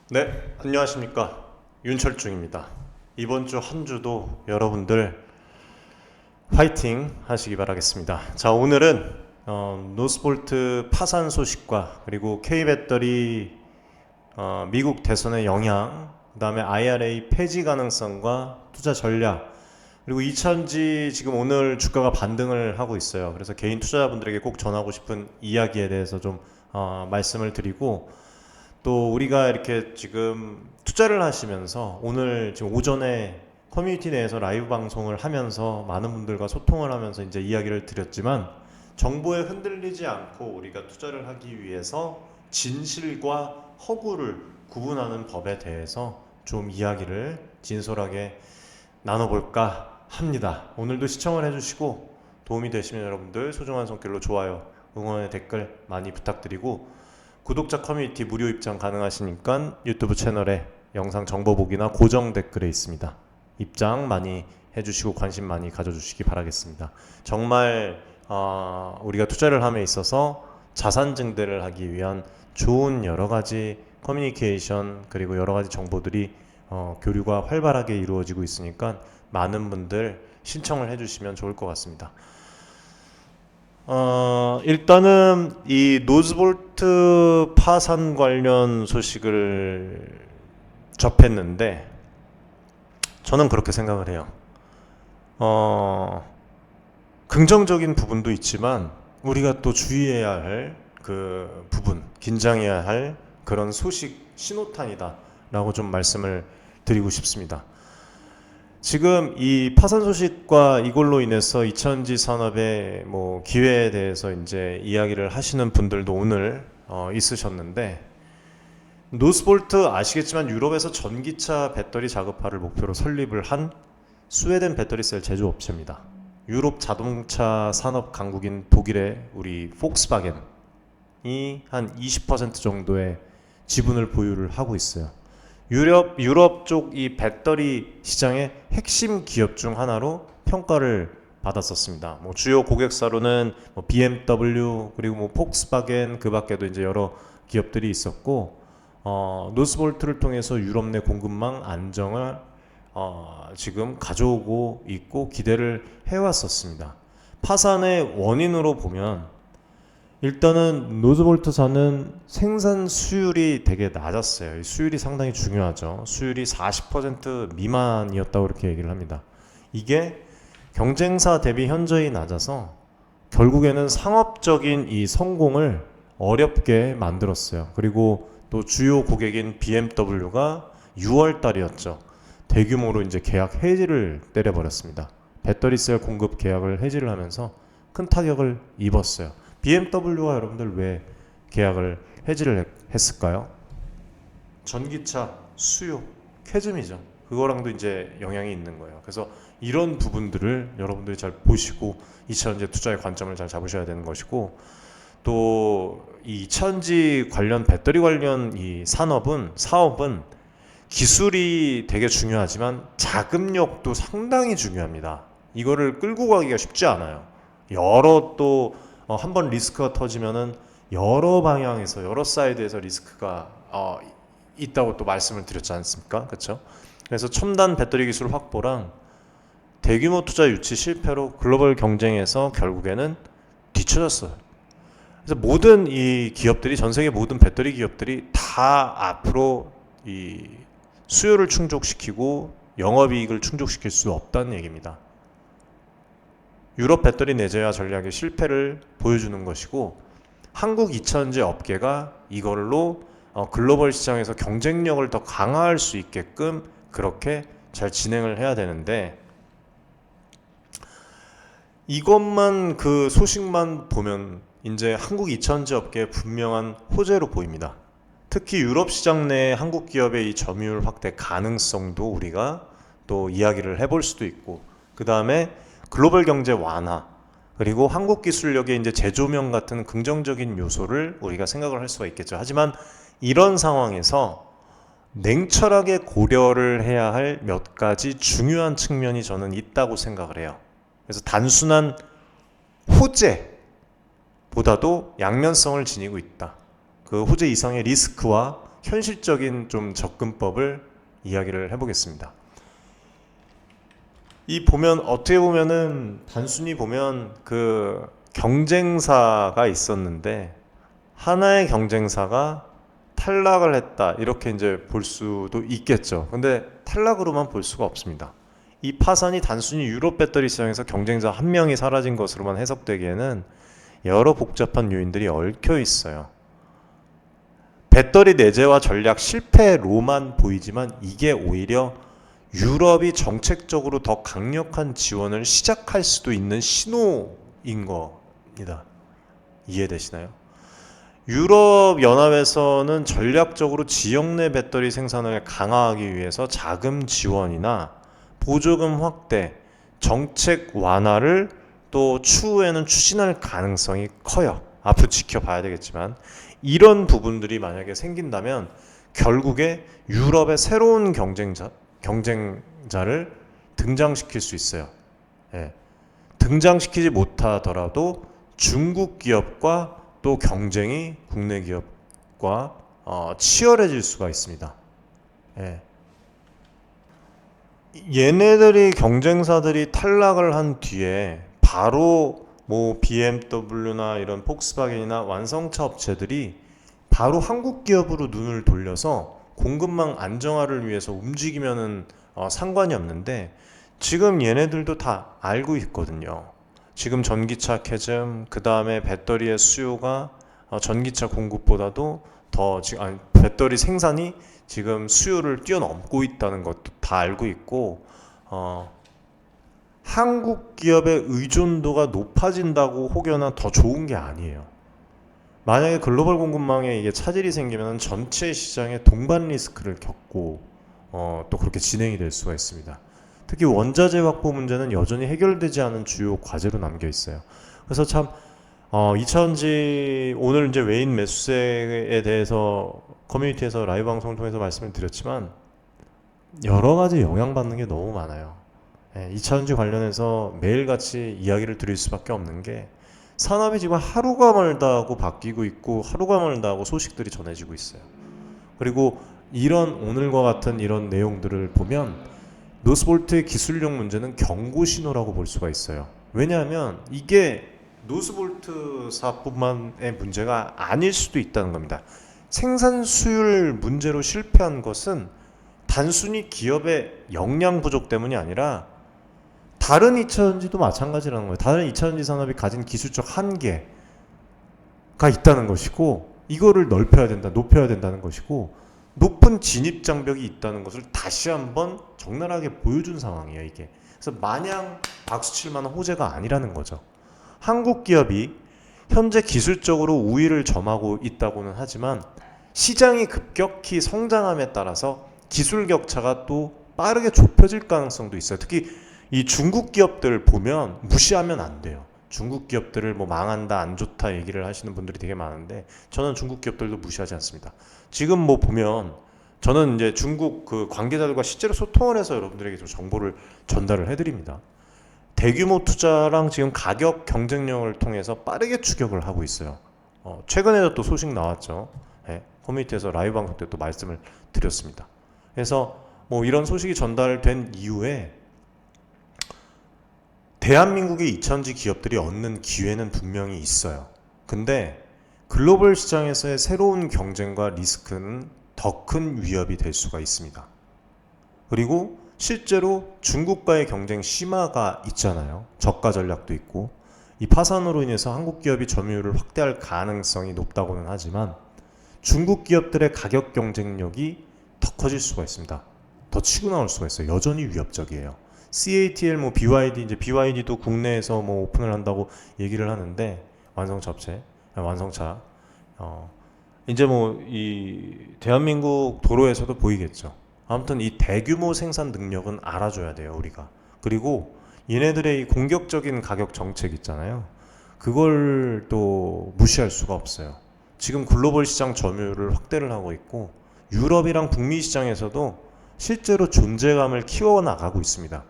네, 안녕하십니까. 윤철중입니다. 이번 주 한 주도 여러분들 화이팅 하시기 바라겠습니다. 자, 오늘은 노스볼트 파산 소식과 그리고 K배터리 미국 대선의 영향, 그 다음에 IRA 폐지 가능성과 투자 전략, 그리고 이천지 지금 오늘 주가가 반등을 하고 있어요. 그래서 개인 투자자분들에게 꼭 전하고 싶은 이야기에 대해서 좀 말씀을 드리고, 또 우리가 이렇게 지금 투자를 하시면서 오늘 지금 오전에 커뮤니티 내에서 라이브 방송을 하면서 많은 분들과 소통을 하면서 이제 이야기를 드렸지만, 정보에 흔들리지 않고 우리가 투자를 하기 위해서 진실과 허구를 구분하는 법에 대해서 좀 이야기를 진솔하게 나눠볼까 합니다. 오늘도 시청을 해주시고 도움이 되시면 여러분들 소중한 손길로 좋아요, 응원의 댓글 많이 부탁드리고, 구독자 커뮤니티 무료 입장 가능하시니까 유튜브 채널에 영상 정보 보기나 고정 댓글에 있습니다. 입장 많이 해주시고 관심 많이 가져주시기 바라겠습니다. 정말 우리가 투자를 함에 있어서 자산 증대를 하기 위한 좋은 여러 가지 커뮤니케이션, 그리고 여러 가지 정보들이 교류가 활발하게 이루어지고 있으니까 많은 분들 신청을 해주시면 좋을 것 같습니다. 일단은 이 노즈볼트 파산 관련 소식을 접했는데 저는 그렇게 생각을 해요. 긍정적인 부분도 있지만 우리가 또 주의해야 할 그 부분, 긴장해야 할 그런 소식 신호탄이다라고 좀 말씀을 드리고 싶습니다. 지금 이 파산 소식과 이걸로 인해서 이천지 산업의 뭐 기회에 대해서 이제 이야기를 하시는 분들도 오늘 있으셨는데, 노스볼트 아시겠지만 유럽에서 전기차 배터리 작업화를 목표로 설립을 한 스웨덴 배터리셀 제조업체입니다. 유럽 자동차 산업 강국인 독일의 우리 폭스바겐이 한 20% 정도의 지분을 보유를 하고 있어요. 유럽 쪽 이 배터리 시장의 핵심 기업 중 하나로 평가를 받았었습니다. 뭐 주요 고객사로는 뭐 BMW, 그리고 뭐 폭스바겐, 그 밖에도 이제 여러 기업들이 있었고, 노스볼트를 통해서 유럽 내 공급망 안정을 지금 가져오고 있고 기대를 해왔었습니다. 파산의 원인으로 보면 일단은 노즈볼트사는 생산 수율이 되게 낮았어요. 수율이 상당히 중요하죠. 수율이 40% 미만이었다고 그렇게 얘기를 합니다. 이게 경쟁사 대비 현저히 낮아서 결국에는 상업적인 이 성공을 어렵게 만들었어요. 그리고 또 주요 고객인 BMW가 6월 달이었죠. 대규모로 이제 계약 해지를 때려버렸습니다. 배터리셀 공급 계약을 해지를 하면서 큰 타격을 입었어요. BMW가 여러분들 왜 계약을 해지를 했을까요? 전기차 수요 캐즘이죠. 그거랑도 이제 영향이 있는 거예요. 그래서 이런 부분들을 여러분들이 잘 보시고 2차전지 투자의 관점을 잘 잡으셔야 되는 것이고, 또 이 2차전지 관련 배터리 관련 이 사업은 기술이 되게 중요하지만 자금력도 상당히 중요합니다. 이거를 끌고 가기가 쉽지 않아요. 여러 또 한번 리스크가 터지면은 여러 방향에서 여러 사이드에서 리스크가 있다고 또 말씀을 드렸지 않습니까? 그렇죠? 그래서 첨단 배터리 기술 확보랑 대규모 투자 유치 실패로 글로벌 경쟁에서 결국에는 뒤처졌어요. 그래서 모든 이 기업들이, 전 세계 모든 배터리 기업들이 다 앞으로 이 수요를 충족시키고 영업이익을 충족시킬 수 없다는 얘기입니다. 유럽 배터리 내재화 전략의 실패를 보여주는 것이고, 한국 2차전지 업계가 이걸로 글로벌 시장에서 경쟁력을 더 강화할 수 있게끔 그렇게 잘 진행을 해야 되는데, 이것만 그 소식만 보면 이제 한국 2차전지 업계의 분명한 호재로 보입니다. 특히 유럽 시장 내 한국 기업의 이 점유율 확대 가능성도 우리가 또 이야기를 해볼 수도 있고, 그 다음에 글로벌 경제 완화, 그리고 한국 기술력의 이제 재조명 같은 긍정적인 요소를 우리가 생각을 할 수가 있겠죠. 하지만 이런 상황에서 냉철하게 고려를 해야 할 몇 가지 중요한 측면이 저는 있다고 생각을 해요. 그래서 단순한 호재보다도 양면성을 지니고 있다. 그 호재 이상의 리스크와 현실적인 좀 접근법을 이야기를 해보겠습니다. 이 보면 어떻게 보면은 단순히 보면 그 경쟁사가 있었는데 하나의 경쟁사가 탈락을 했다 이렇게 이제 볼 수도 있겠죠. 근데 탈락으로만 볼 수가 없습니다. 이 파산이 단순히 유럽 배터리 시장에서 경쟁자 한 명이 사라진 것으로만 해석되기에는 여러 복잡한 요인들이 얽혀 있어요. 배터리 내재화 전략 실패로만 보이지만 이게 오히려 유럽이 정책적으로 더 강력한 지원을 시작할 수도 있는 신호인 겁니다. 이해되시나요? 유럽 연합에서는 전략적으로 지역 내 배터리 생산을 강화하기 위해서 자금 지원이나 보조금 확대, 정책 완화를 또 추후에는 추진할 가능성이 커요. 앞으로 지켜봐야 되겠지만 이런 부분들이 만약에 생긴다면 결국에 유럽의 새로운 경쟁자를 등장시킬 수 있어요. 예. 등장시키지 못하더라도 중국 기업과 또 경쟁이 국내 기업과 치열해질 수가 있습니다. 예. 얘네들이 경쟁사들이 탈락을 한 뒤에 바로 뭐 BMW나 이런 폭스바겐이나 완성차 업체들이 바로 한국 기업으로 눈을 돌려서 공급망 안정화를 위해서 움직이면은 상관이 없는데 지금 얘네들도 다 알고 있거든요. 지금 전기차 캐즘, 그 다음에 배터리의 수요가 전기차 공급보다도 더 지금 배터리 생산이 지금 수요를 뛰어넘고 있다는 것도 다 알고 있고 한국 기업의 의존도가 높아진다고 혹여나 더 좋은 게 아니에요. 만약에 글로벌 공급망에 이게 차질이 생기면 전체 시장에 동반 리스크를 겪고 또 그렇게 진행이 될 수가 있습니다. 특히 원자재 확보 문제는 여전히 해결되지 않은 주요 과제로 남겨 있어요. 그래서 참 2차전지 오늘 이제 외인 매수세에 대해서 커뮤니티에서 라이브 방송을 통해서 말씀을 드렸지만 여러 가지 영향받는 게 너무 많아요. 2차전지 관련해서 매일같이 이야기를 드릴 수밖에 없는 게 산업이 지금 하루가 멀다 하고 바뀌고 있고 하루가 멀다 하고 소식들이 전해지고 있어요. 그리고 이런 오늘과 같은 이런 내용들을 보면 노스볼트의 기술력 문제는 경고 신호라고 볼 수가 있어요. 왜냐하면 이게 노스볼트사뿐만의 문제가 아닐 수도 있다는 겁니다. 생산 수율 문제로 실패한 것은 단순히 기업의 역량 부족 때문이 아니라 다른 2차전지도 마찬가지라는 거예요. 다른 2차전지 산업이 가진 기술적 한계가 있다는 것이고 이거를 넓혀야 된다, 높여야 된다는 것이고 높은 진입 장벽이 있다는 것을 다시 한번 적나라하게 보여준 상황이에요, 이게. 그래서 마냥 박수칠 만한 호재가 아니라는 거죠. 한국 기업이 현재 기술적으로 우위를 점하고 있다고는 하지만 시장이 급격히 성장함에 따라서 기술 격차가 또 빠르게 좁혀질 가능성도 있어요. 특히 이 중국 기업들 보면 무시하면 안 돼요. 중국 기업들을 뭐 망한다, 안 좋다 얘기를 하시는 분들이 되게 많은데 저는 중국 기업들도 무시하지 않습니다. 지금 뭐 보면 저는 이제 중국 그 관계자들과 실제로 소통을 해서 여러분들에게 좀 정보를 전달을 해드립니다. 대규모 투자랑 지금 가격 경쟁력을 통해서 빠르게 추격을 하고 있어요. 최근에도 또 소식 나왔죠. 네, 커뮤니티에서 라이브 방송 때 또 말씀을 드렸습니다. 그래서 뭐 이런 소식이 전달된 이후에 대한민국의 2차전지 기업들이 얻는 기회는 분명히 있어요. 근데 글로벌 시장에서의 새로운 경쟁과 리스크는 더 큰 위협이 될 수가 있습니다. 그리고 실제로 중국과의 경쟁 심화가 있잖아요. 저가 전략도 있고 이 파산으로 인해서 한국 기업이 점유율을 확대할 가능성이 높다고는 하지만 중국 기업들의 가격 경쟁력이 더 커질 수가 있습니다. 더 치고 나올 수가 있어요. 여전히 위협적이에요. CATL, 뭐 BYD, 이제 BYD도 국내에서 뭐 오픈을 한다고 얘기를 하는데 완성차 업체, 완성차. 이제 뭐 이 대한민국 도로에서도 보이겠죠. 아무튼 이 대규모 생산 능력은 알아줘야 돼요, 우리가. 그리고 얘네들의 이 공격적인 가격 정책 있잖아요. 그걸 또 무시할 수가 없어요. 지금 글로벌 시장 점유율을 확대를 하고 있고 유럽이랑 북미 시장에서도 실제로 존재감을 키워나가고 있습니다.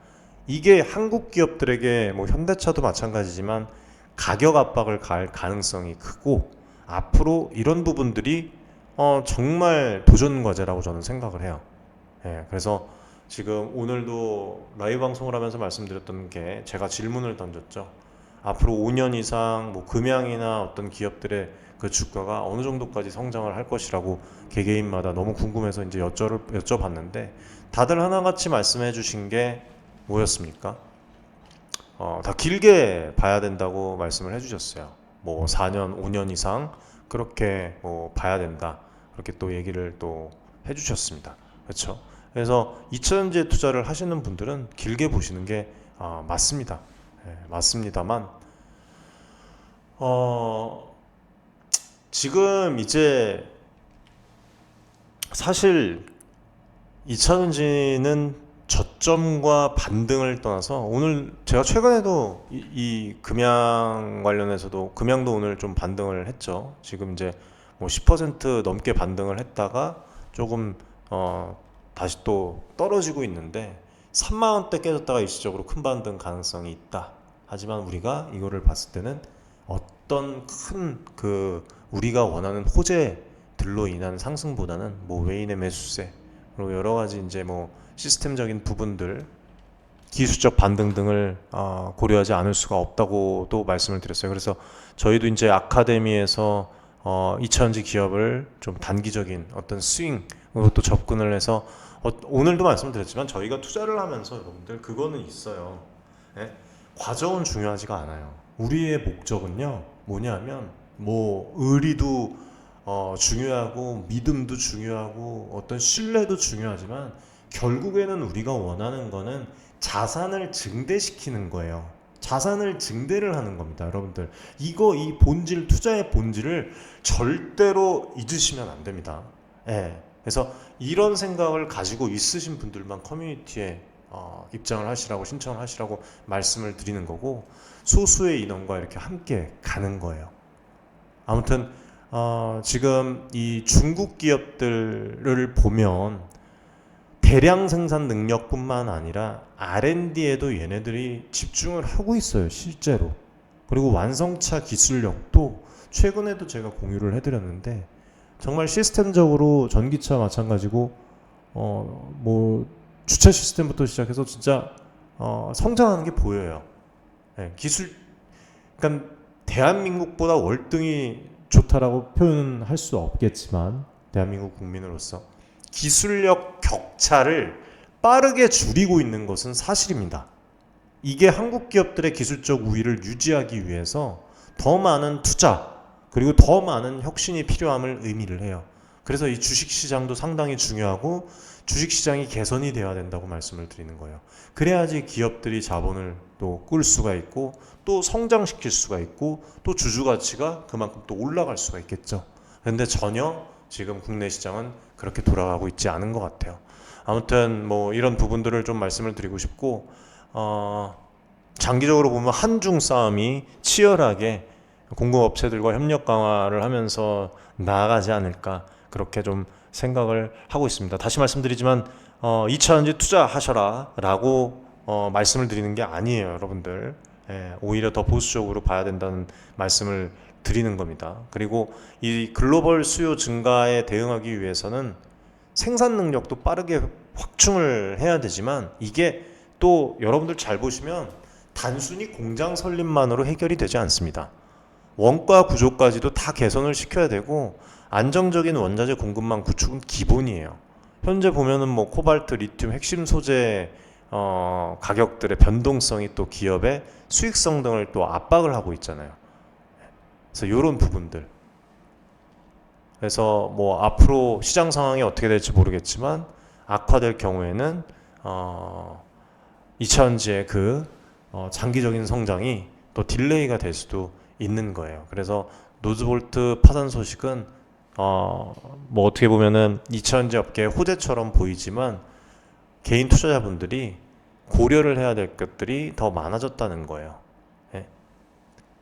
이게 한국 기업들에게 뭐 현대차도 마찬가지지만 가격 압박을 가할 가능성이 크고 앞으로 이런 부분들이 정말 도전 과제라고 저는 생각을 해요. 예, 그래서 지금 오늘도 라이브 방송을 하면서 말씀드렸던 게 제가 질문을 던졌죠. 앞으로 5년 이상 뭐 금양이나 어떤 기업들의 그 주가가 어느 정도까지 성장을 할 것이라고 개개인마다 너무 궁금해서 이제 여쭤봤는데 다들 하나같이 말씀해 주신 게 뭐였습니까? 다 길게 봐야 된다고 말씀을 해주셨어요. 뭐 4년, 5년 이상 그렇게 뭐 봐야 된다. 그렇게 또 얘기를 또 해주셨습니다. 그렇죠? 그래서 2차전지에 투자를 하시는 분들은 길게 보시는 게 맞습니다. 맞습니다만 어, 지금 이제 사실 2차전지는 저점과 반등을 떠나서 오늘 제가 최근에도 이 금양 관련해서도 금양도 오늘 좀 반등을 했죠. 지금 이제 뭐 10% 넘게 반등을 했다가 조금 다시 또 떨어지고 있는데 3만 원대 깨졌다가 일시적으로 큰 반등 가능성이 있다. 하지만 우리가 이거를 봤을 때는 어떤 큰 그 우리가 원하는 호재들로 인한 상승보다는 뭐 외인의 매수세 그리고 여러 가지 이제 뭐 시스템적인 부분들 기술적 반등 등을 고려하지 않을 수가 없다고도 말씀을 드렸어요. 그래서 저희도 이제 아카데미에서 2차전지 기업을 좀 단기적인 어떤 스윙으로 또 접근을 해서 오늘도 말씀드렸지만 저희가 투자를 하면서 여러분들 그거는 있어요. 예? 과정은 중요하지가 않아요. 우리의 목적은요 뭐냐면 뭐 의리도 중요하고 믿음도 중요하고 어떤 신뢰도 중요하지만 결국에는 우리가 원하는 거는 자산을 증대시키는 거예요. 자산을 증대를 하는 겁니다, 여러분들. 이 본질, 투자의 본질을 절대로 잊으시면 안 됩니다. 예. 그래서 이런 생각을 가지고 있으신 분들만 커뮤니티에 입장을 하시라고 신청을 하시라고 말씀을 드리는 거고 소수의 인원과 이렇게 함께 가는 거예요. 아무튼 지금 이 중국 기업들을 보면 대량 생산 능력뿐만 아니라 R&D에도 얘네들이 집중을 하고 있어요, 실제로. 그리고 완성차 기술력도 최근에도 제가 공유를 해드렸는데 정말 시스템적으로 전기차 마찬가지고 뭐 주차 시스템부터 시작해서 진짜 성장하는 게 보여요. 네, 그러니까 대한민국보다 월등히 좋다라고 표현할 수 없겠지만 대한민국 국민으로서 기술력 격차를 빠르게 줄이고 있는 것은 사실입니다. 이게 한국 기업들의 기술적 우위를 유지하기 위해서 더 많은 투자 그리고 더 많은 혁신이 필요함을 의미를 해요. 그래서 이 주식시장도 상당히 중요하고 주식시장이 개선이 되어야 된다고 말씀을 드리는 거예요. 그래야지 기업들이 자본을 또 끌 수가 있고 또 성장시킬 수가 있고 또 주주가치가 그만큼 또 올라갈 수가 있겠죠. 그런데 전혀 지금 국내 시장은 그렇게 돌아가고 있지 않은 것 같아요. 아무튼 뭐 이런 부분들을 좀 말씀을 드리고 싶고 장기적으로 보면 한중 싸움이 치열하게 공급업체들과 협력 강화를 하면서 나아가지 않을까 그렇게 좀 생각을 하고 있습니다. 다시 말씀드리지만 2차전지 투자하셔라 라고 말씀을 드리는 게 아니에요, 여러분들. 오히려 더 보수적으로 봐야 된다는 말씀을 드리는 겁니다. 그리고 이 글로벌 수요 증가에 대응하기 위해서는 생산 능력도 빠르게 확충을 해야 되지만 이게 또 여러분들 잘 보시면 단순히 공장 설립만으로 해결이 되지 않습니다. 원가 구조까지도 다 개선을 시켜야 되고 안정적인 원자재 공급망 구축은 기본이에요. 현재 보면은 뭐 코발트, 리튬 핵심 소재 가격들의 변동성이 또 기업의 수익성 등을 또 압박을 하고 있잖아요. 그래서 이런 부분들. 그래서 뭐 앞으로 시장 상황이 어떻게 될지 모르겠지만 악화될 경우에는 2차전지의 그 장기적인 성장이 또 딜레이가 될 수도 있는 거예요. 그래서 노즈볼트 파산 소식은 뭐 어떻게 보면은 2차전지 업계의 호재처럼 보이지만 개인 투자자분들이 고려를 해야 될 것들이 더 많아졌다는 거예요.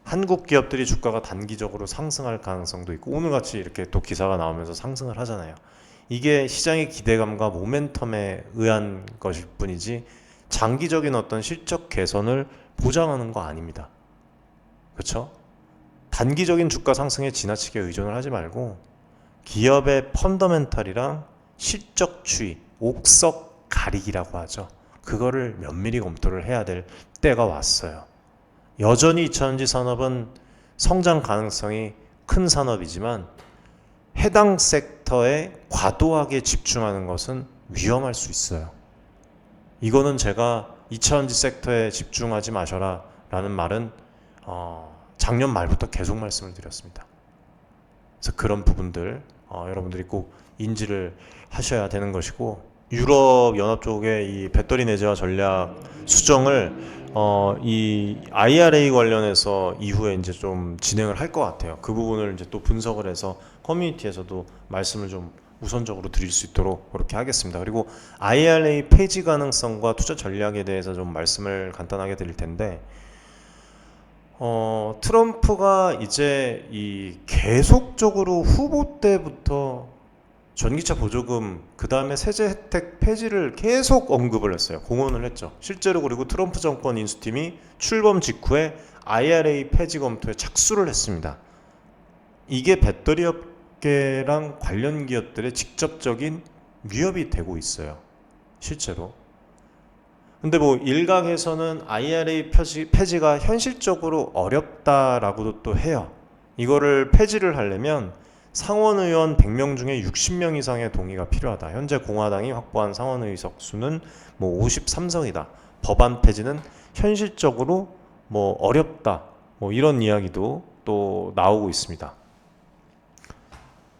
한국 기업들이 주가가 단기적으로 상승할 가능성도 있고 오늘같이 이렇게 또 기사가 나오면서 상승을 하잖아요. 이게 시장의 기대감과 모멘텀에 의한 것일 뿐이지 장기적인 어떤 실적 개선을 보장하는 거 아닙니다. 그렇죠? 단기적인 주가 상승에 지나치게 의존을 하지 말고 기업의 펀더멘탈이랑 실적 추이, 옥석 가리기라고 하죠. 그거를 면밀히 검토를 해야 될 때가 왔어요. 여전히 2차전지 산업은 성장 가능성이 큰 산업이지만 해당 섹터에 과도하게 집중하는 것은 위험할 수 있어요. 이거는 제가 2차전지 섹터에 집중하지 마셔라 라는 말은 작년 말부터 계속 말씀을 드렸습니다. 그래서 그런 부분들 여러분들이 꼭 인지를 하셔야 되는 것이고, 유럽 연합 쪽의 이 배터리 내재화 전략 수정을 이 IRA 관련해서 이후에 이제 좀 진행을 할 것 같아요. 그 부분을 이제 또 분석을 해서 커뮤니티에서도 말씀을 좀 우선적으로 드릴 수 있도록 그렇게 하겠습니다. 그리고 IRA 폐지 가능성과 투자 전략에 대해서 좀 말씀을 간단하게 드릴 텐데, 트럼프가 이제 이 계속적으로 후보 때부터 전기차 보조금, 그 다음에 세제 혜택 폐지를 계속 언급을 했어요. 공언을 했죠. 실제로. 그리고 트럼프 정권 인수팀이 출범 직후에 IRA 폐지 검토에 착수를 했습니다. 이게 배터리 업계랑 관련 기업들의 직접적인 위협이 되고 있어요. 실제로. 근데 뭐 일각에서는 IRA 폐지가 현실적으로 어렵다라고도 또 해요. 이거를 폐지를 하려면 상원의원 100명 중에 60명 이상의 동의가 필요하다. 현재 공화당이 확보한 상원의석 수는 뭐 53석이다. 법안 폐지는 현실적으로 뭐 어렵다. 뭐 이런 이야기도 또 나오고 있습니다.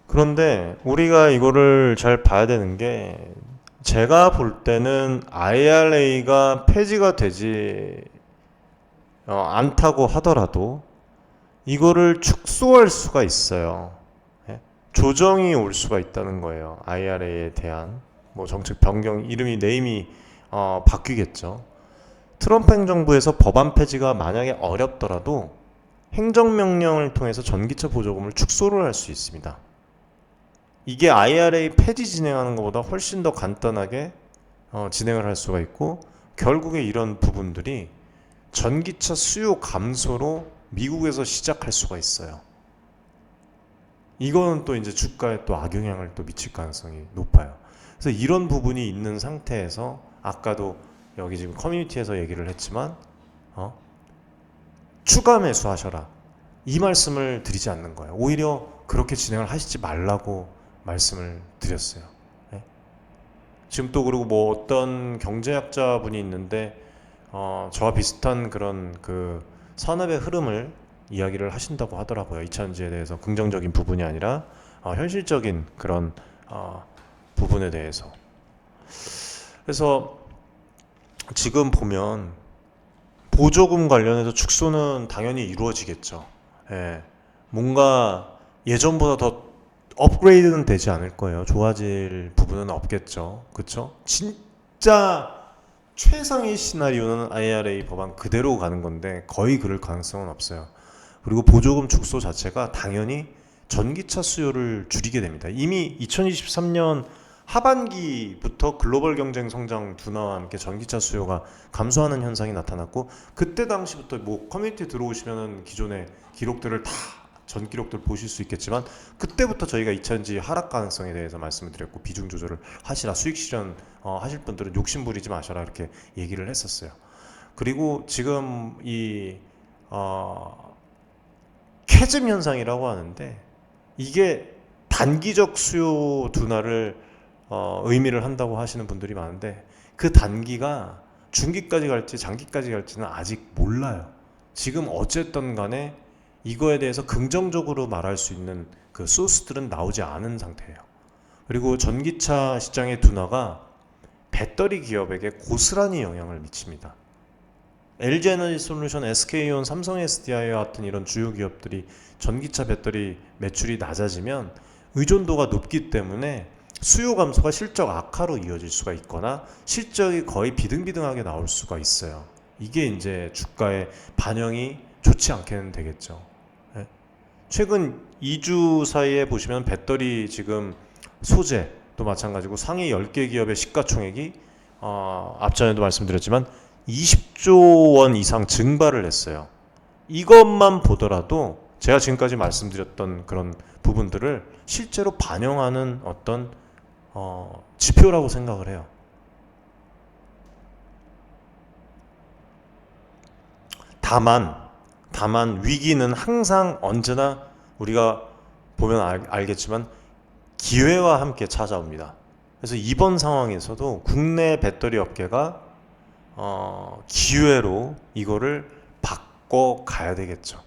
그런데 우리가 이거를 잘 봐야 되는 게, 제가 볼 때는 IRA가 폐지가 되지 않다고 하더라도 이거를 축소할 수가 있어요. 조정이 올 수가 있다는 거예요. IRA에 대한 뭐 정책 변경, 이름이 네임이 바뀌겠죠. 트럼프 행정부에서 법안 폐지가 만약에 어렵더라도 행정명령을 통해서 전기차 보조금을 축소를 할 수 있습니다. 이게 IRA 폐지 진행하는 것보다 훨씬 더 간단하게 진행을 할 수가 있고, 결국에 이런 부분들이 전기차 수요 감소로 미국에서 시작할 수가 있어요. 이거는 또 이제 주가에 또 악영향을 또 미칠 가능성이 높아요. 그래서 이런 부분이 있는 상태에서, 아까도 여기 지금 커뮤니티에서 얘기를 했지만 추가 매수하셔라, 이 말씀을 드리지 않는 거예요. 오히려 그렇게 진행을 하시지 말라고 말씀을 드렸어요. 네? 지금 또 그리고 뭐 어떤 경제학자 분이 있는데 저와 비슷한 그런 그 산업의 흐름을 이야기를 하신다고 하더라고요. 2차전지에 대해서 긍정적인 부분이 아니라 현실적인 그런 부분에 대해서. 그래서 지금 보면 보조금 관련해서 축소는 당연히 이루어지겠죠. 예, 뭔가 예전보다 더 업그레이드는 되지 않을 거예요. 좋아질 부분은 없겠죠. 그렇죠? 진짜 최상의 시나리오는 IRA 법안 그대로 가는 건데 거의 그럴 가능성은 없어요. 그리고 보조금 축소 자체가 당연히 전기차 수요를 줄이게 됩니다. 이미 2023년 하반기부터 글로벌 경쟁 성장 둔화와 함께 전기차 수요가 감소하는 현상이 나타났고, 그때 당시부터 뭐 커뮤니티 들어오시면은 기존의 기록들을 다 전 기록들 보실 수 있겠지만, 그때부터 저희가 2차전지 하락 가능성에 대해서 말씀을 드렸고, 비중 조절을 하시라, 수익 실현 하실 분들은 욕심 부리지 마셔라, 이렇게 얘기를 했었어요. 그리고 지금 이 캐즘 현상이라고 하는데, 이게 단기적 수요 둔화를 의미를 한다고 하시는 분들이 많은데, 그 단기가 중기까지 갈지 장기까지 갈지는 아직 몰라요. 지금 어쨌든 간에 이거에 대해서 긍정적으로 말할 수 있는 그 소스들은 나오지 않은 상태예요. 그리고 전기차 시장의 둔화가 배터리 기업에게 고스란히 영향을 미칩니다. LG에너지솔루션, SK온, 삼성 SDI와 같은 이런 주요 기업들이 전기차 배터리 매출이 낮아지면 의존도가 높기 때문에 수요 감소가 실적 악화로 이어질 수가 있거나 실적이 거의 비등비등하게 나올 수가 있어요. 이게 이제 주가에 반영이 좋지 않게는 되겠죠. 네? 최근 2주 사이에 보시면 배터리 지금 소재도 마찬가지고 상위 10개 기업의 시가총액이 앞전에도 말씀드렸지만 20조 원 이상 증발을 했어요. 이것만 보더라도 제가 지금까지 말씀드렸던 그런 부분들을 실제로 반영하는 어떤 지표라고 생각을 해요. 다만 위기는 항상 언제나 우리가 보면 알겠지만 기회와 함께 찾아옵니다. 그래서 이번 상황에서도 국내 배터리 업계가 기회로 이거를 바꿔 가야 되겠죠.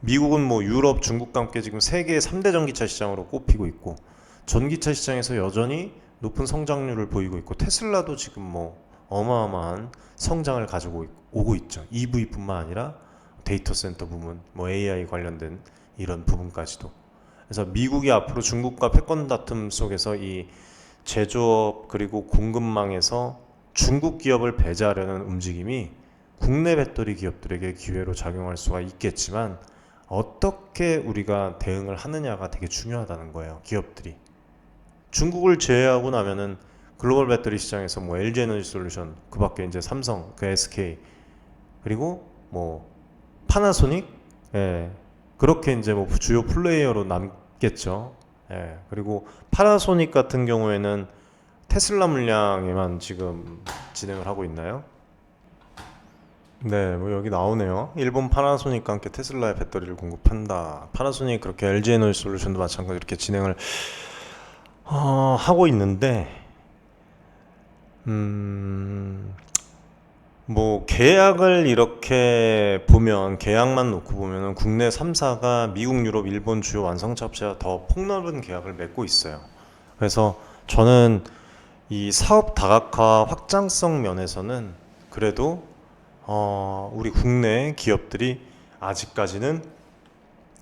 미국은 뭐 유럽, 중국과 함께 지금 세계 3대 전기차 시장으로 꼽히고 있고, 전기차 시장에서 여전히 높은 성장률을 보이고 있고, 테슬라도 지금 뭐 어마어마한 성장을 가지고 오고 있죠. EV뿐만 아니라 데이터 센터 부분, 뭐 AI 관련된 이런 부분까지도. 그래서 미국이 앞으로 중국과 패권 다툼 속에서 이 제조업 그리고 공급망에서 중국 기업을 배제하려는 움직임이 국내 배터리 기업들에게 기회로 작용할 수가 있겠지만, 어떻게 우리가 대응을 하느냐가 되게 중요하다는 거예요. 기업들이 중국을 제외하고 나면은 글로벌 배터리 시장에서 뭐 LG 에너지 솔루션, 그 밖에 이제 삼성, 그 SK, 그리고 뭐 파나소닉, 예, 그렇게 이제 뭐 주요 플레이어로 남겠죠. 예, 그리고 파나소닉 같은 경우에는 테슬라 물량에만 지금 진행을 하고 있나요? 네, 뭐 여기 나오네요. 일본 파나소닉과 함께 테슬라의 배터리를 공급한다. 파나소닉 그렇게 LG 에너지 솔루션도 마찬가지로 이렇게 진행을 하고 있는데, 뭐 계약을 이렇게 보면, 계약만 놓고 보면은 국내 3사가 미국, 유럽, 일본 주요 완성차 업체와 더 폭넓은 계약을 맺고 있어요. 그래서 저는 이 사업 다각화 확장성 면에서는 그래도 우리 국내 기업들이 아직까지는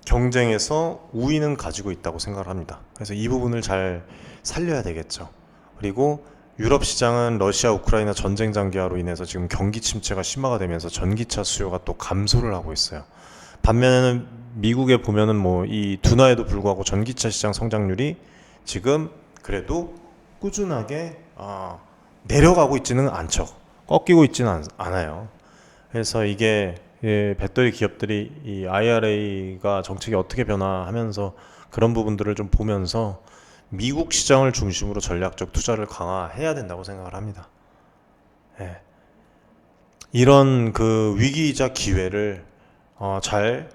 경쟁에서 우위는 가지고 있다고 생각을 합니다. 그래서 이 부분을 잘 살려야 되겠죠. 그리고 유럽 시장은 러시아 우크라이나 전쟁 장기화로 인해서 지금 경기 침체가 심화가 되면서 전기차 수요가 또 감소를 하고 있어요. 반면에는 미국에 보면은 뭐 이 둔화에도 불구하고 전기차 시장 성장률이 지금 그래도 꾸준하게 내려가고 있지는 않죠. 꺾이고 있지는 않아요. 그래서 이게 배터리 기업들이 이 IRA가 정책이 어떻게 변화하면서 그런 부분들을 좀 보면서 미국 시장을 중심으로 전략적 투자를 강화해야 된다고 생각을 합니다. 예. 이런 그 위기이자 기회를 잘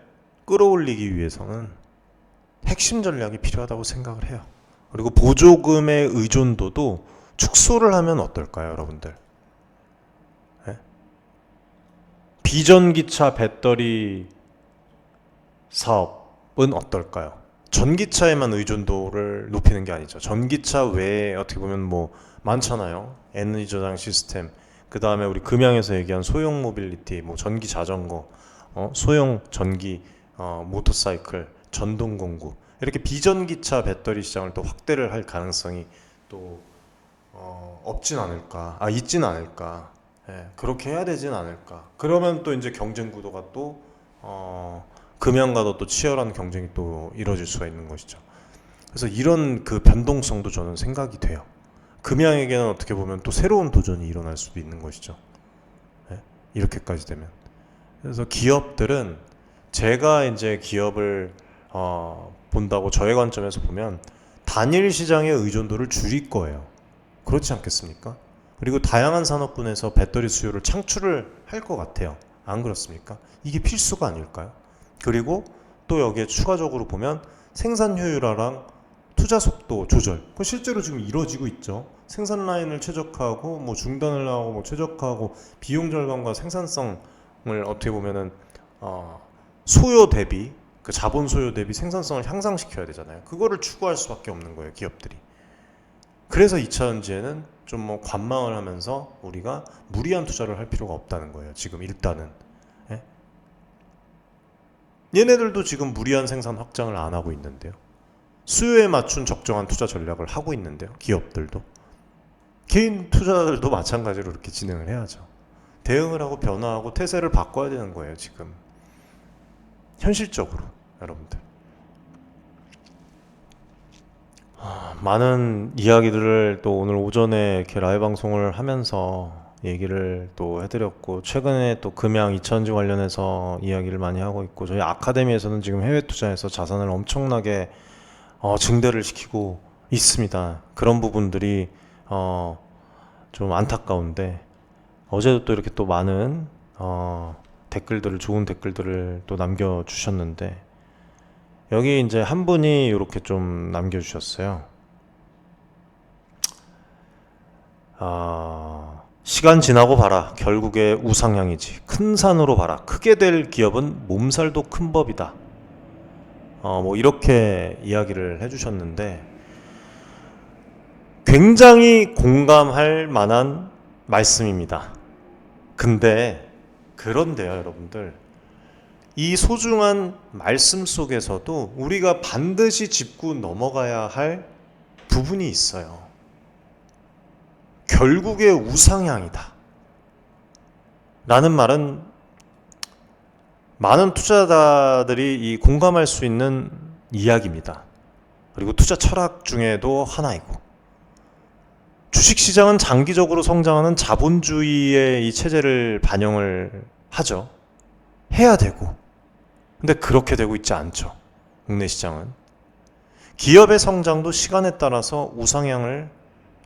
끌어올리기 위해서는 핵심 전략이 필요하다고 생각을 해요. 그리고 보조금의 의존도도 축소를 하면 어떨까요, 여러분들? 예? 비전기차 배터리 사업은 어떨까요? 전기차에만 의존도를 높이는 게 아니죠. 전기차 외에 어떻게 보면 뭐 많잖아요. 에너지 저장 시스템, 그 다음에 우리 금양에서 얘기한 소형 모빌리티, 뭐 전기 자전거, 소형 전기 모터사이클, 전동 공구, 이렇게 비전기차 배터리 시장을 또 확대를 할 가능성이 또 없진 않을까, 있진 않을까. 예, 그렇게 해야 되진 않을까. 그러면 또 이제 경쟁 구도가 또 금양과도 또 치열한 경쟁이 또 이루어질 수가 있는 것이죠. 그래서 이런 그 변동성도 저는 생각이 돼요. 금양에게는 어떻게 보면 또 새로운 도전이 일어날 수도 있는 것이죠. 예? 이렇게까지 되면. 그래서 기업들은, 제가 이제 기업을 본다고 저의 관점에서 보면 단일 시장의 의존도를 줄일 거예요. 그렇지 않겠습니까? 그리고 다양한 산업군에서 배터리 수요를 창출을 할 것 같아요. 안 그렇습니까? 이게 필수가 아닐까요? 그리고 또 여기에 추가적으로 보면 생산 효율화랑 투자 속도 조절, 그 실제로 지금 이루어지고 있죠. 생산 라인을 최적화하고 뭐 중단을 하고 뭐 최적화하고 비용 절감과 생산성을 어떻게 보면은 소요 대비, 그 자본 소요 대비 생산성을 향상시켜야 되잖아요. 그거를 추구할 수밖에 없는 거예요, 기업들이. 그래서 2차 전지에는 좀 뭐 관망을 하면서 우리가 무리한 투자를 할 필요가 없다는 거예요. 지금 일단은. 예? 얘네들도 지금 무리한 생산 확장을 안 하고 있는데요. 수요에 맞춘 적정한 투자 전략을 하고 있는데요. 기업들도. 개인 투자자들도 마찬가지로 이렇게 진행을 해야죠. 대응을 하고 변화하고 태세를 바꿔야 되는 거예요, 지금. 현실적으로, 여러분들. 많은 이야기들을 또 오늘 오전에 이렇게 라이브 방송을 하면서 얘기를 또 해드렸고, 최근에 또 금양 2차전지 관련해서 이야기를 많이 하고 있고, 저희 아카데미에서는 지금 해외 투자에서 자산을 엄청나게 증대를 시키고 있습니다. 그런 부분들이 좀 안타까운데, 어제도 또 이렇게 또 많은 댓글들을, 좋은 댓글들을 또 남겨주셨는데, 여기 이제 한 분이 이렇게 좀 남겨주셨어요. 시간 지나고 봐라. 결국에 우상향이지. 큰 산으로 봐라. 크게 될 기업은 몸살도 큰 법이다. 뭐 이렇게 이야기를 해주셨는데, 굉장히 공감할 만한 말씀입니다. 그런데요, 여러분들. 이 소중한 말씀 속에서도 우리가 반드시 짚고 넘어가야 할 부분이 있어요. 결국에 우상향이다 라는 말은 많은 투자자들이 이 공감할 수 있는 이야기입니다. 그리고 투자 철학 중에도 하나이고, 주식시장은 장기적으로 성장하는 자본주의의 이 체제를 반영을 하죠. 해야 되고. 근데 그렇게 되고 있지 않죠. 국내 시장은. 기업의 성장도 시간에 따라서 우상향을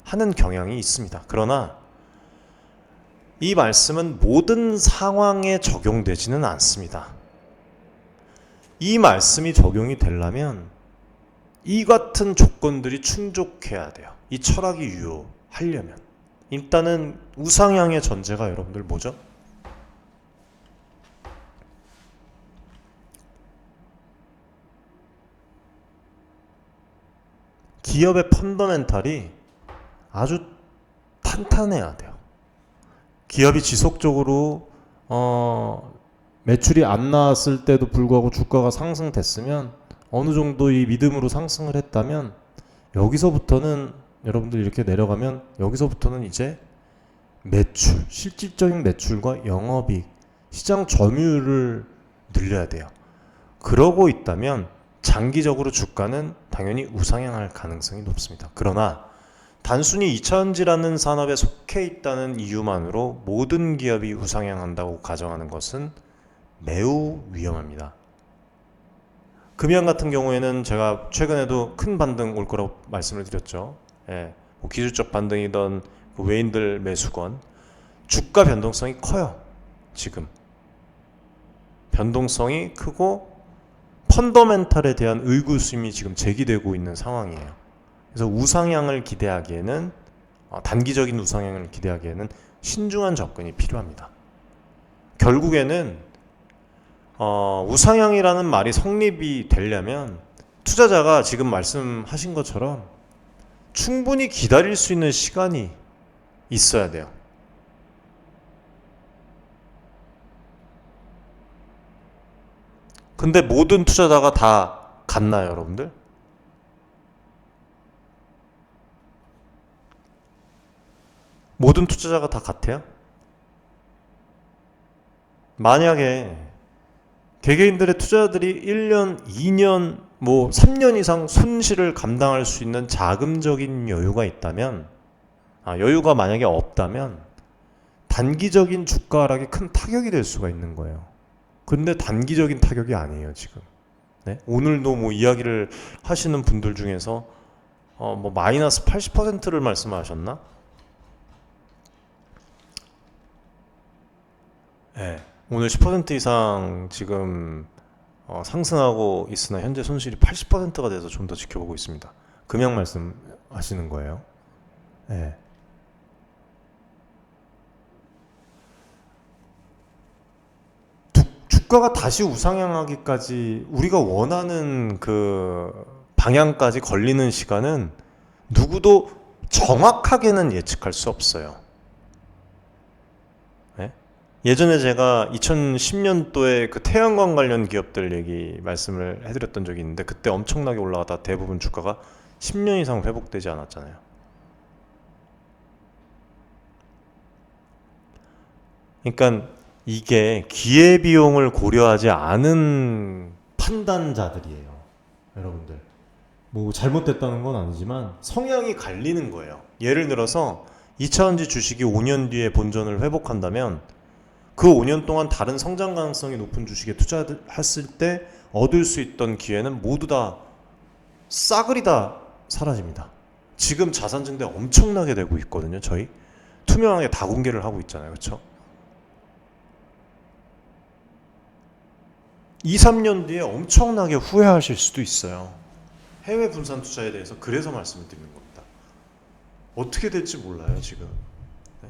하는 경향이 있습니다. 그러나 이 말씀은 모든 상황에 적용되지는 않습니다. 이 말씀이 적용이 되려면 이 같은 조건들이 충족해야 돼요. 이 철학이 유효하려면. 일단은 우상향의 전제가 여러분들 뭐죠? 기업의 펀더멘탈이 아주 탄탄해야 돼요. 기업이 지속적으로 매출이 안 나왔을 때도 불구하고 주가가 상승됐으면, 어느 정도 이 믿음으로 상승을 했다면, 여기서부터는 여러분들 이렇게 내려가면 여기서부터는 이제 매출, 실질적인 매출과 영업이익, 시장 점유율을 늘려야 돼요. 그러고 있다면 장기적으로 주가는 당연히 우상향할 가능성이 높습니다. 그러나 단순히 2차전지라는 산업에 속해 있다는 이유만으로 모든 기업이 우상향한다고 가정하는 것은 매우 위험합니다. 금양 같은 경우에는 제가 최근에도 큰 반등 올 거라고 말씀을 드렸죠. 뭐 기술적 반등이던 그 외인들 매수건, 주가 변동성이 커요. 지금 변동성이 크고 펀더멘탈에 대한 의구심이 지금 제기되고 있는 상황이에요. 그래서 우상향을 기대하기에는, 단기적인 우상향을 기대하기에는 신중한 접근이 필요합니다. 결국에는 우상향이라는 말이 성립이 되려면 투자자가 지금 말씀하신 것처럼 충분히 기다릴 수 있는 시간이 있어야 돼요. 근데 모든 투자자가 다 같나요, 여러분들? 모든 투자자가 다 같아요? 만약에 개개인들의 투자들이 1년, 2년, 뭐 3년 이상 손실을 감당할 수 있는 자금적인 여유가 있다면, 여유가 만약에 없다면 단기적인 주가 하락이 큰 타격이 될 수가 있는 거예요. 근데 단기적인 타격이 아니에요, 지금. 네? 오늘도 뭐 이야기를 하시는 분들 중에서 뭐 마이너스 80%를 말씀하셨나? 네. 오늘 10% 이상 지금 상승하고 있으나 현재 손실이 80%가 돼서 좀 더 지켜보고 있습니다. 금양 말씀하시는 거예요. 네. 주가가 다시 우상향하기까지 우리가 원하는 그 방향까지 걸리는 시간은 누구도 정확하게는 예측할 수 없어요. 네? 예전에 제가 2010년도에 그 태양광 관련 기업들 얘기 말씀을 해드렸던 적이 있는데, 그때 엄청나게 올라가다 대부분 주가가 10년 이상 회복되지 않았잖아요. 그러니까 이게 기회비용을 고려하지 않은 판단자들이에요, 여러분들. 뭐 잘못됐다는 건 아니지만 성향이 갈리는 거예요. 예를 들어서 2차전지 주식이 5년 뒤에 본전을 회복한다면 그 5년 동안 다른 성장 가능성이 높은 주식에 투자했을 때 얻을 수 있던 기회는 모두 다 싸그리 다 사라집니다. 지금 자산 증대 엄청나게 되고 있거든요. 저희 투명하게 다 공개를 하고 있잖아요. 그렇죠? 2, 3년 뒤에 엄청나게 후회하실 수도 있어요. 해외 분산 투자에 대해서 그래서 말씀을 드리는 겁니다. 어떻게 될지 몰라요, 지금. 네?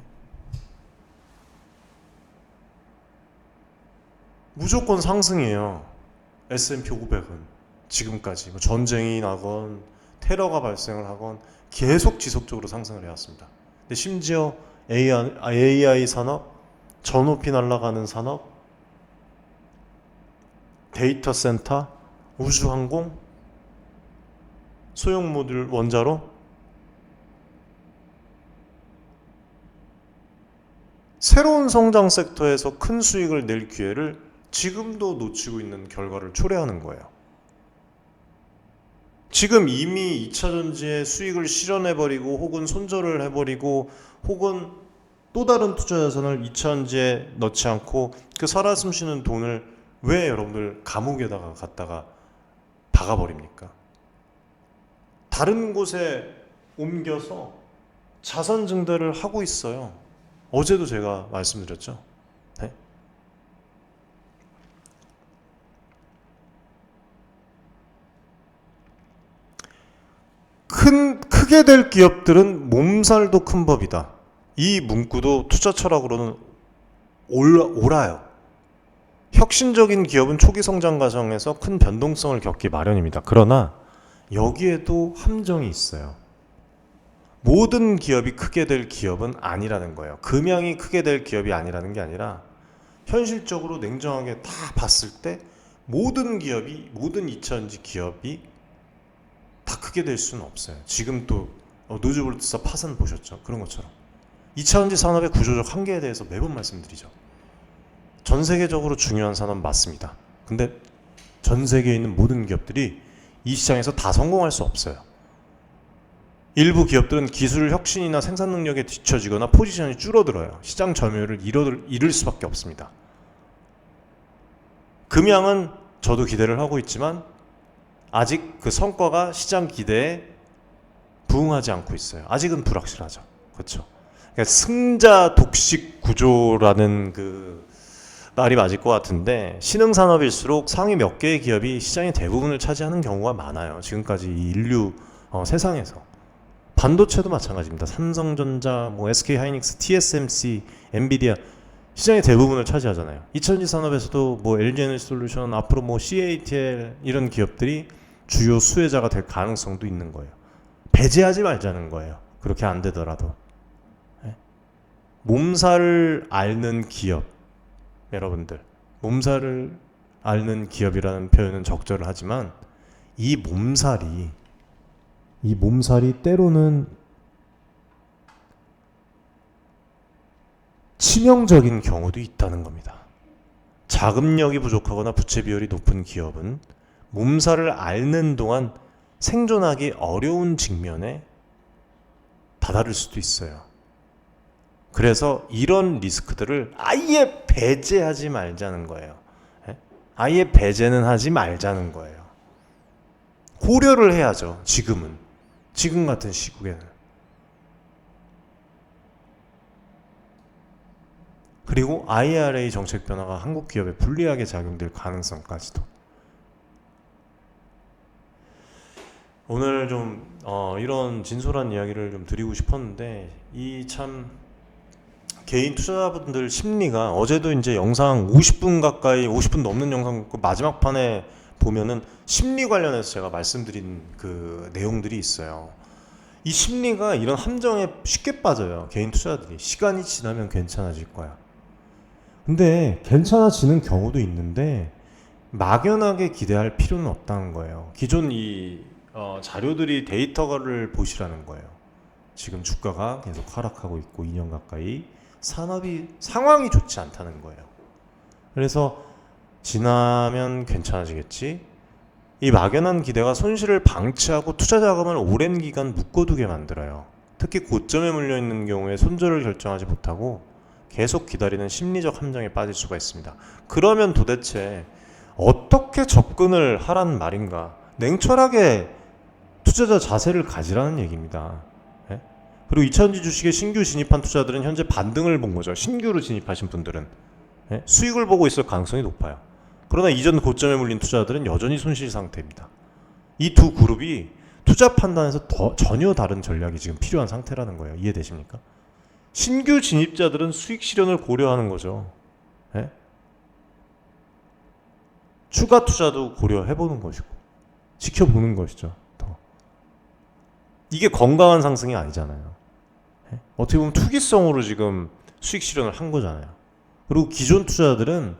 무조건 상승이에요. S&P 500은 지금까지 전쟁이 나건 테러가 발생을 하건 계속 지속적으로 상승을 해왔습니다. 근데 심지어 AI 산업, 저 높이 날아가는 산업, 데이터 센터, 우주항공, 소형 모듈 원자로, 새로운 성장 섹터에서 큰 수익을 낼 기회를 지금도 놓치고 있는 결과를 초래하는 거예요. 지금 이미 2차전지의 수익을 실현해버리고 혹은 손절을 해버리고 혹은 또 다른 투자 자산을 2차전지에 넣지 않고 그 살아 숨쉬는 돈을 왜 여러분들 감옥에다가 갖다가 박아버립니까? 다른 곳에 옮겨서 자산 증대를 하고 있어요. 어제도 제가 말씀드렸죠. 네? 크게 될 기업들은 몸살도 큰 법이다. 이 문구도 투자 철학으로는 옳아요. 혁신적인 기업은 초기 성장 과정에서 큰 변동성을 겪기 마련입니다. 그러나 여기에도 함정이 있어요. 모든 기업이 크게 될 기업은 아니라는 거예요. 금양이 크게 될 기업이 아니라는 게 아니라 현실적으로 냉정하게 다 봤을 때 모든 기업이, 모든 2차전지 기업이 다 크게 될 수는 없어요. 지금 또 노즈볼트사 파산 보셨죠? 그런 것처럼 2차전지 산업의 구조적 한계에 대해서 매번 말씀드리죠. 전 세계적으로 중요한 산업 맞습니다. 근데 전 세계에 있는 모든 기업들이 이 시장에서 다 성공할 수 없어요. 일부 기업들은 기술 혁신이나 생산 능력에 뒤처지거나 포지션이 줄어들어요. 시장 점유율을 잃을 수밖에 없습니다. 금양은 저도 기대를 하고 있지만 아직 그 성과가 시장 기대에 부응하지 않고 있어요. 아직은 불확실하죠. 그렇죠? 그러니까 승자 독식 구조라는 그 말이 맞을 것 같은데 신흥산업일수록 상위 몇 개의 기업이 시장의 대부분을 차지하는 경우가 많아요. 지금까지 이 인류 세상에서. 반도체도 마찬가지입니다. 삼성전자, SK하이닉스, TSMC, 엔비디아 시장의 대부분을 차지하잖아요. 2차전지 산업에서도 LG에너지솔루션, 앞으로 CATL 이런 기업들이 주요 수혜자가 될 가능성도 있는 거예요. 배제하지 말자는 거예요. 그렇게 안 되더라도. 몸살을 앓는 기업, 여러분들, 몸살을 앓는 기업이라는 표현은 적절하지만 이 몸살이 때로는 치명적인 경우도 있다는 겁니다. 자금력이 부족하거나 부채 비율이 높은 기업은 몸살을 앓는 동안 생존하기 어려운 직면에 다다를 수도 있어요. 그래서 이런 리스크들을 아예 배제하지 말자는 거예요. 아예 배제는 하지 말자는 거예요. 고려를 해야죠. 지금 같은 시국에는. 그리고 IRA 정책 변화가 한국 기업에 불리하게 작용될 가능성까지도. 오늘 좀 이런 진솔한 이야기를 좀 드리고 싶었는데 이 참 개인 투자자분들 심리가 어제도 이제 영상 50분 가까이 50분 넘는 영상 마지막 판에 보면은 심리 관련해서 제가 말씀드린 그 내용들이 있어요. 이 심리가 이런 함정에 쉽게 빠져요. 개인 투자자들이. 시간이 지나면 괜찮아질 거야. 근데 괜찮아지는 경우도 있는데 막연하게 기대할 필요는 없다는 거예요. 기존 이 자료들이 데이터를 보시라는 거예요. 지금 주가가 계속 하락하고 있고 2년 가까이 상황이 좋지 않다는 거예요. 그래서 지나면 괜찮아지겠지. 이 막연한 기대가 손실을 방치하고 투자 자금을 오랜 기간 묶어두게 만들어요. 특히 고점에 물려 있는 경우에 손절을 결정하지 못하고 계속 기다리는 심리적 함정에 빠질 수가 있습니다. 그러면 도대체 어떻게 접근을 하란 말인가? 냉철하게 투자자 자세를 가지라는 얘기입니다. 예? 그리고 2차전지 주식에 신규 진입한 투자들은 현재 반등을 본 거죠. 신규로 진입하신 분들은 예? 수익을 보고 있을 가능성이 높아요. 그러나 이전 고점에 물린 투자들은 여전히 손실 상태입니다. 이 두 그룹이 투자 판단에서 전혀 다른 전략이 지금 필요한 상태라는 거예요. 이해되십니까? 신규 진입자들은 수익 실현을 고려하는 거죠. 예? 추가 투자도 고려해보는 것이고 지켜보는 것이죠. 더. 이게 건강한 상승이 아니잖아요. 예? 어떻게 보면 투기성으로 지금 수익 실현을 한 거잖아요. 그리고 기존 투자들은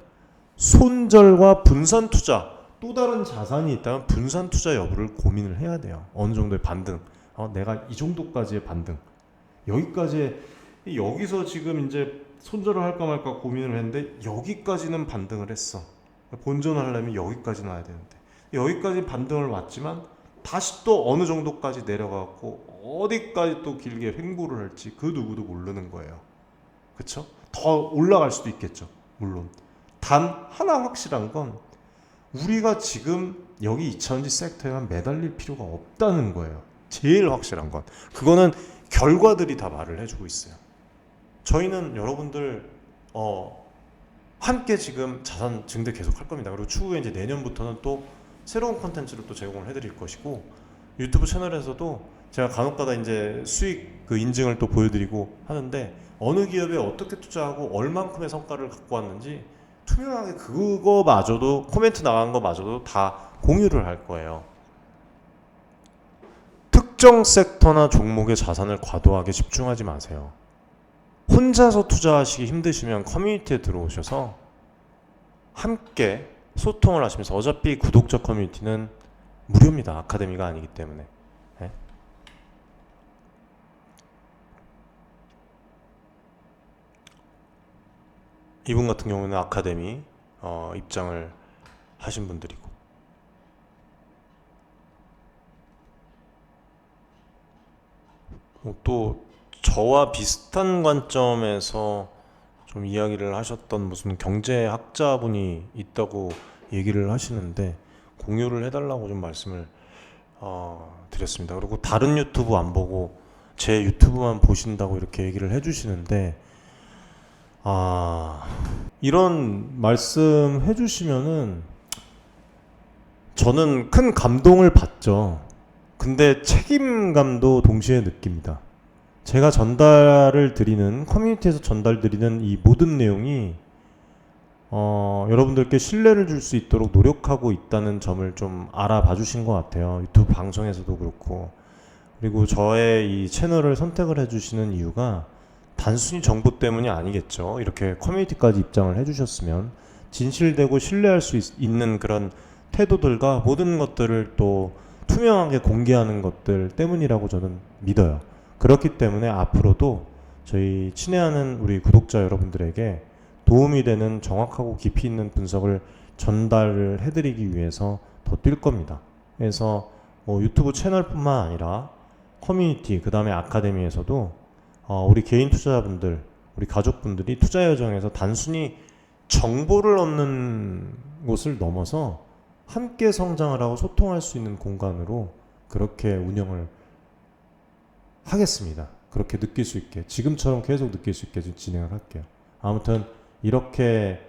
손절과 분산 투자, 또 다른 자산이 있다면 분산 투자 여부를 고민을 해야 돼요. 어느 정도의 반등, 내가 이 정도까지의 반등, 여기서 지금 이제 손절을 할까 말까 고민을 했는데 여기까지는 반등을 했어. 본전을 하려면 여기까지 놔야 되는데 여기까지 반등을 왔지만 다시 또 어느 정도까지 내려가고 어디까지 또 길게 횡보를 할지 그 누구도 모르는 거예요. 그렇죠? 더 올라갈 수도 있겠죠. 물론 단 하나 확실한 건 우리가 지금 여기 2차전지 섹터에만 매달릴 필요가 없다는 거예요. 제일 확실한 건 그거는 결과들이 다 말을 해주고 있어요. 저희는 여러분들 함께 지금 자산 증대 계속 할 겁니다. 그리고 추후에 이제 내년부터는 또 새로운 콘텐츠를 또 제공을 해드릴 것이고 유튜브 채널에서도 제가 간혹가다 이제 수익 그 인증을 또 보여드리고 하는데 어느 기업에 어떻게 투자하고 얼만큼의 성과를 갖고 왔는지 투명하게 그거마저도 코멘트 나간 거마저도 다 공유를 할 거예요. 특정 섹터나 종목의 자산을 과도하게 집중하지 마세요. 혼자서 투자하시기 힘드시면 커뮤니티에 들어오셔서 함께 소통을 하시면서 어차피 구독자 커뮤니티는 무료입니다. 아카데미가 아니기 때문에. 네? 이분 같은 경우는 아카데미 입장을 하신 분들이고 또 저와 비슷한 관점에서 좀 이야기를 하셨던 무슨 경제학자분이 있다고 얘기를 하시는데 공유를 해달라고 좀 말씀을 드렸습니다. 그리고 다른 유튜브 안 보고 제 유튜브만 보신다고 이렇게 얘기를 해주시는데 이런 말씀 해주시면은 저는 큰 감동을 받죠. 근데 책임감도 동시에 느낍니다. 제가 전달을 드리는 커뮤니티에서 전달드리는 이 모든 내용이 여러분들께 신뢰를 줄 수 있도록 노력하고 있다는 점을 좀 알아봐 주신 것 같아요. 유튜브 방송에서도 그렇고 그리고 저의 이 채널을 선택을 해주시는 이유가 단순히 정보 때문이 아니겠죠. 이렇게 커뮤니티까지 입장을 해주셨으면 진실되고 신뢰할 수 있는 그런 태도들과 모든 것들을 또 투명하게 공개하는 것들 때문이라고 저는 믿어요. 그렇기 때문에 앞으로도 저희 친애하는 우리 구독자 여러분들에게 도움이 되는 정확하고 깊이 있는 분석을 전달을 해드리기 위해서 더 뛸 겁니다. 그래서 뭐 유튜브 채널뿐만 아니라 커뮤니티, 그 다음에 아카데미에서도 우리 개인 투자자분들, 우리 가족분들이 투자 여정에서 단순히 정보를 얻는 곳을 넘어서 함께 성장을 하고 소통할 수 있는 공간으로 그렇게 운영을 하겠습니다. 그렇게 느낄 수 있게 지금처럼 계속 느낄 수 있게 진행을 할게요. 아무튼 이렇게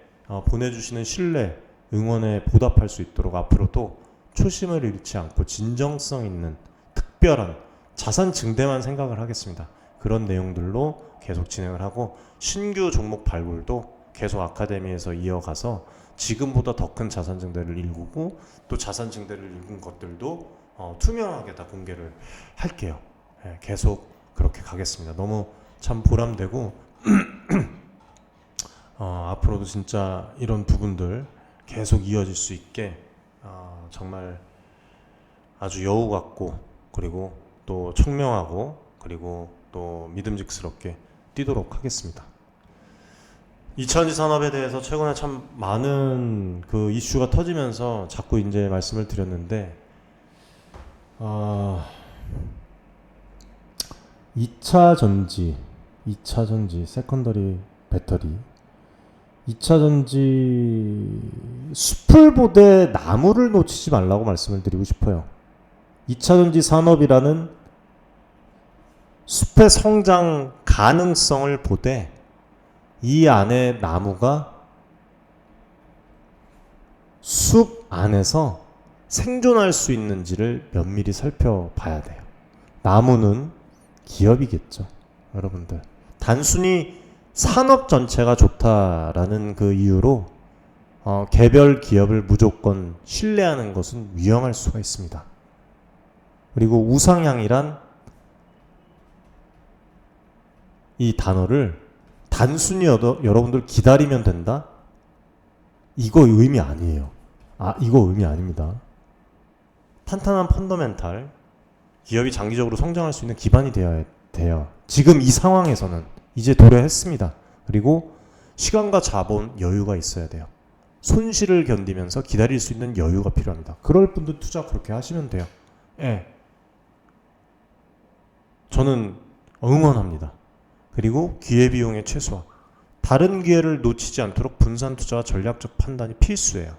보내주시는 신뢰, 응원에 보답할 수 있도록 앞으로도 초심을 잃지 않고 진정성 있는 특별한 자산 증대만 생각을 하겠습니다. 그런 내용들로 계속 진행을 하고 신규 종목 발굴도 계속 아카데미에서 이어가서 지금보다 더 큰 자산 증대를 일구고 또 자산 증대를 일군 것들도 투명하게 다 공개를 할게요. 네, 계속 그렇게 가겠습니다. 너무 참 보람되고 앞으로도 진짜 이런 부분들 계속 이어질 수 있게 정말 아주 여우 같고 그리고 또 청명하고 그리고 또 믿음직스럽게 뛰도록 하겠습니다. 2차전지 산업에 대해서 최근에 참 많은 그 이슈가 터지면서 자꾸 이제 말씀을 드렸는데 2차 전지, 세컨더리 배터리. 2차 전지 숲을 보되 나무를 놓치지 말라고 말씀을 드리고 싶어요. 2차 전지 산업이라는 숲의 성장 가능성을 보되 이 안에 나무가 숲 안에서 생존할 수 있는지를 면밀히 살펴봐야 돼요. 나무는 기업이겠죠, 여러분들. 단순히 산업 전체가 좋다라는 그 이유로 개별 기업을 무조건 신뢰하는 것은 위험할 수가 있습니다. 그리고 우상향이란 이 단어를 단순히 여러분들 기다리면 된다? 이거 의미 아니에요. 이거 의미 아닙니다. 탄탄한 펀더멘탈, 기업이 장기적으로 성장할 수 있는 기반이 되어야 돼요. 지금 이 상황에서는 이제 도래했습니다. 그리고 시간과 자본, 여유가 있어야 돼요. 손실을 견디면서 기다릴 수 있는 여유가 필요합니다. 그럴 분들 투자 그렇게 하시면 돼요. 예. 저는 응원합니다. 그리고 기회비용의 최소화. 다른 기회를 놓치지 않도록 분산 투자와 전략적 판단이 필수예요.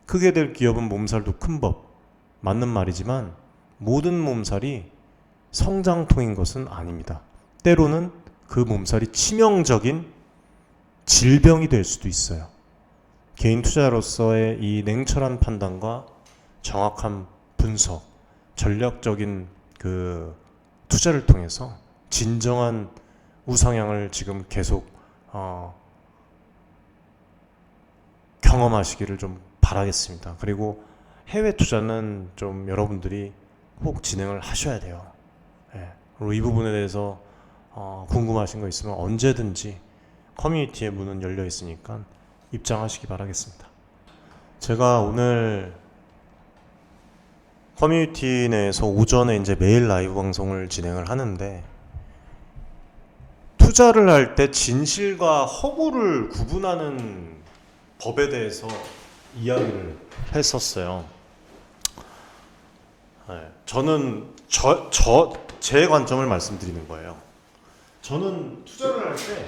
크게 될 기업은 몸살도 큰 법. 맞는 말이지만 모든 몸살이 성장통인 것은 아닙니다. 때로는 그 몸살이 치명적인 질병이 될 수도 있어요. 개인 투자자로서의 이 냉철한 판단과 정확한 분석, 전략적인 그 투자를 통해서 진정한 우상향을 지금 계속 경험하시기를 좀 바라겠습니다. 그리고 해외 투자는 좀 여러분들이 꼭 진행을 하셔야 돼요. 예. 그리고 이 부분에 대해서 궁금하신 거 있으면 언제든지 커뮤니티의 문은 열려 있으니까 입장하시기 바라겠습니다. 제가 오늘 커뮤니티 내에서 오전에 이제 매일 라이브 방송을 진행을 하는데, 투자를 할 때 진실과 허구를 구분하는 법에 대해서 이야기를 했었어요. 네, 저는 제 관점을 말씀드리는 거예요. 저는 투자를 할 때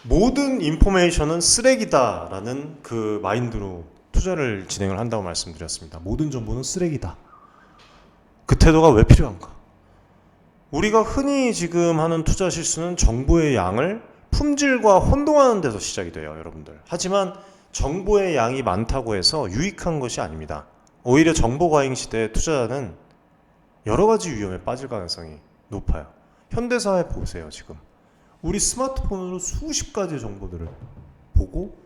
모든 인포메이션은 쓰레기다라는 그 마인드로 투자를 진행을 한다고 말씀드렸습니다. 모든 정보는 쓰레기다. 그 태도가 왜 필요한가? 우리가 흔히 지금 하는 투자 실수는 정보의 양을 품질과 혼동하는 데서 시작이 돼요, 여러분들. 하지만 정보의 양이 많다고 해서 유익한 것이 아닙니다. 오히려 정보 과잉 시대의 투자자는 여러 가지 위험에 빠질 가능성이 높아요. 현대사회 보세요. 지금 우리 스마트폰으로 수십 가지의 정보들을 보고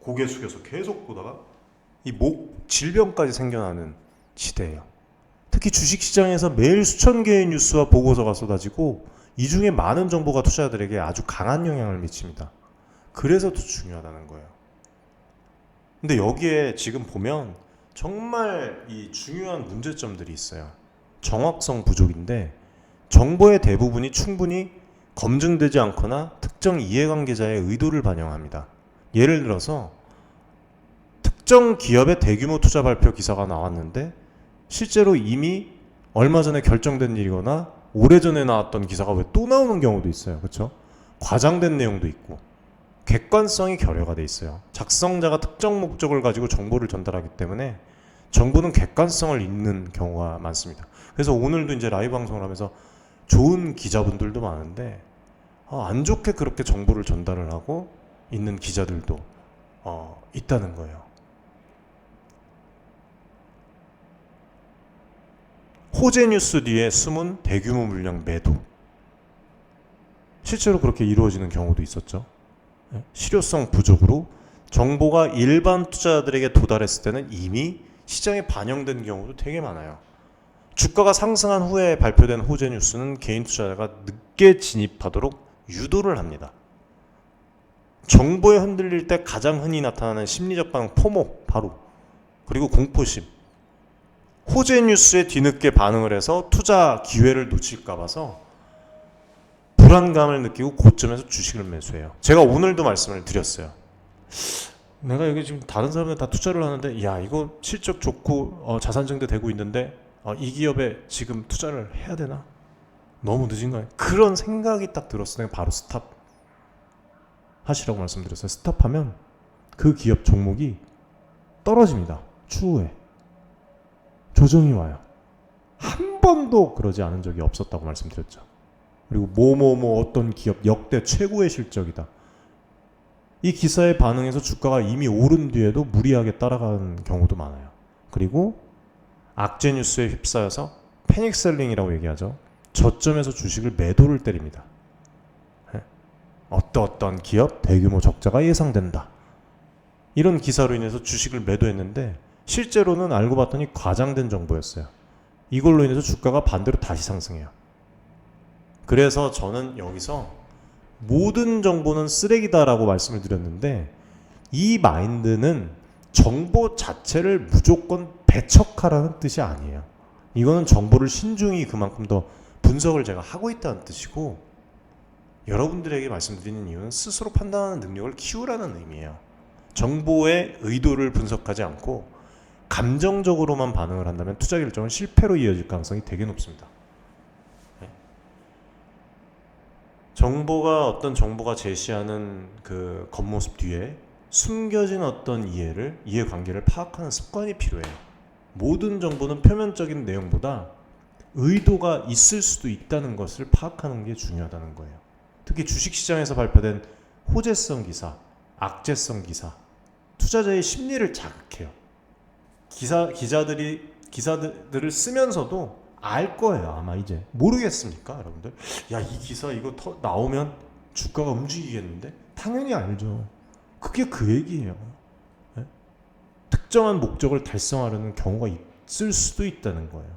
고개 숙여서 계속 보다가 이 목 질병까지 생겨나는 시대예요. 특히 주식시장에서 매일 수천 개의 뉴스와 보고서가 쏟아지고 이 중에 많은 정보가 투자자들에게 아주 강한 영향을 미칩니다. 그래서 더 중요하다는 거예요. 근데 여기에 지금 보면 정말 이 중요한 문제점들이 있어요. 정확성 부족인데 정보의 대부분이 충분히 검증되지 않거나 특정 이해관계자의 의도를 반영합니다. 예를 들어서 특정 기업의 대규모 투자 발표 기사가 나왔는데 실제로 이미 얼마 전에 결정된 일이거나 오래전에 나왔던 기사가 왜 또 나오는 경우도 있어요. 그렇죠? 과장된 내용도 있고 객관성이 결여가 돼 있어요. 작성자가 특정 목적을 가지고 정보를 전달하기 때문에 정보는 객관성을 잃는 경우가 많습니다. 그래서 오늘도 이제 라이브 방송을 하면서 좋은 기자분들도 많은데 안 좋게 그렇게 정보를 전달을 하고 있는 기자들도 있다는 거예요. 호재 뉴스 뒤에 숨은 대규모 물량 매도. 실제로 그렇게 이루어지는 경우도 있었죠. 실효성 부족으로 정보가 일반 투자자들에게 도달했을 때는 이미 시장에 반영된 경우도 되게 많아요. 주가가 상승한 후에 발표된 호재 뉴스는 개인 투자자가 늦게 진입하도록 유도를 합니다. 정보에 흔들릴 때 가장 흔히 나타나는 심리적 반응 포모 바로, 그리고 공포심. 호재 뉴스에 뒤늦게 반응을 해서 투자 기회를 놓칠까 봐서 불안감을 느끼고 고점에서 주식을 매수해요. 제가 오늘도 말씀을 드렸어요. 내가 여기 지금 다른 사람들 다 투자를 하는데 야 이거 실적 좋고 자산 증대 되고 있는데 이 기업에 지금 투자를 해야 되나? 너무 늦은 거 아니야? 그런 생각이 딱 들었을 때 바로 스탑 하시라고 말씀드렸어요. 스탑하면 그 기업 종목이 떨어집니다. 추후에 조정이 와요. 한 번도 그러지 않은 적이 없었다고 말씀드렸죠. 그리고 뭐뭐뭐 어떤 기업 역대 최고의 실적이다. 이 기사에 반응해서 주가가 이미 오른 뒤에도 무리하게 따라가는 경우도 많아요. 그리고 악재 뉴스에 휩싸여서 패닉셀링이라고 얘기하죠. 저점에서 주식을 매도를 때립니다. 어떤 기업 대규모 적자가 예상된다. 이런 기사로 인해서 주식을 매도했는데 실제로는 알고 봤더니 과장된 정보였어요. 이걸로 인해서 주가가 반대로 다시 상승해요. 그래서 저는 여기서 모든 정보는 쓰레기다라고 말씀을 드렸는데 이 마인드는 정보 자체를 무조건 배척하라는 뜻이 아니에요. 이거는 정보를 신중히 그만큼 더 분석을 제가 하고 있다는 뜻이고 여러분들에게 말씀드리는 이유는 스스로 판단하는 능력을 키우라는 의미예요. 정보의 의도를 분석하지 않고 감정적으로만 반응을 한다면 투자 결정은 실패로 이어질 가능성이 되게 높습니다. 어떤 정보가 제시하는 그 겉모습 뒤에 숨겨진 어떤 이해관계를 파악하는 습관이 필요해요. 모든 정보는 표면적인 내용보다 의도가 있을 수도 있다는 것을 파악하는 게 중요하다는 거예요. 특히 주식시장에서 발표된 호재성 기사, 악재성 기사, 투자자의 심리를 자극해요. 기사들을 쓰면서도 알 거예요. 아마 이제 모르겠습니까, 여러분들? 야, 이 기사 이거 나오면 주가가 움직이겠는데? 당연히 알죠. 그게 그 얘기예요. 네? 특정한 목적을 달성하려는 경우가 있을 수도 있다는 거예요.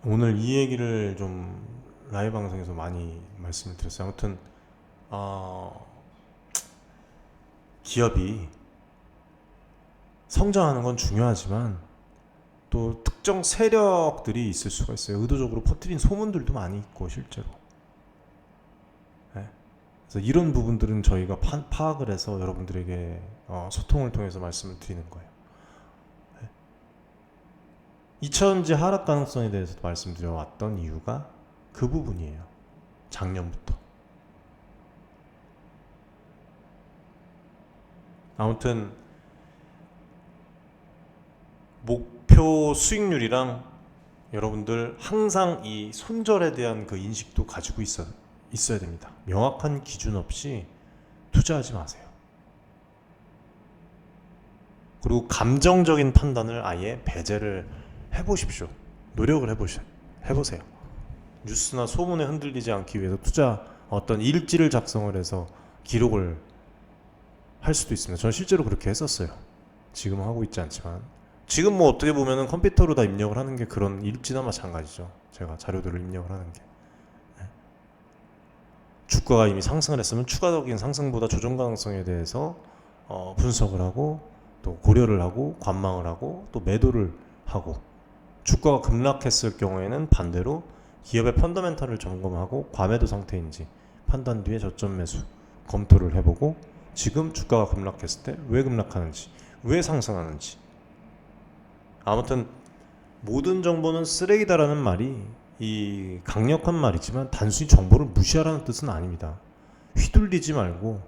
오늘 이 얘기를 좀 라이브 방송에서 많이 말씀을 드렸어요. 아무튼 기업이 성장하는 건 중요하지만 또 특정 세력들이 있을 수가 있어요. 의도적으로 퍼뜨린 소문들도 많이 있고 실제로. 네. 그래서 이런 부분들은 저희가 파악을 해서 여러분들에게 소통을 통해서 말씀을 드리는 거예요. 네. 2차전지 하락 가능성에 대해서도 말씀드려왔던 이유가 그 부분이에요. 작년부터. 아무튼 목표 수익률이랑 여러분들 항상 이 손절에 대한 그 인식도 가지고 있어야 됩니다. 명확한 기준 없이 투자하지 마세요. 그리고 감정적인 판단을 아예 배제를 해보십시오. 노력을 해보세요. 뉴스나 소문에 흔들리지 않기 위해서 어떤 일지를 작성을 해서 기록을 할 수도 있습니다. 저는 실제로 그렇게 했었어요. 지금 하고 있지 않지만 지금 뭐 어떻게 보면은 컴퓨터로 다 입력을 하는 게 그런 일지나 마찬가지죠. 제가 자료들을 입력을 하는 게. 주가가 이미 상승을 했으면 추가적인 상승보다 조정 가능성에 대해서 분석을 하고 또 고려를 하고 관망을 하고 또 매도를 하고 주가가 급락했을 경우에는 반대로 기업의 펀더멘탈을 점검하고 과매도 상태인지 판단 뒤에 저점 매수 검토를 해보고 지금 주가가 급락했을 때 왜 급락하는지 왜 상승하는지 아무튼 모든 정보는 쓰레기다라는 말이 이 강력한 말이지만 단순히 정보를 무시하라는 뜻은 아닙니다. 휘둘리지 말고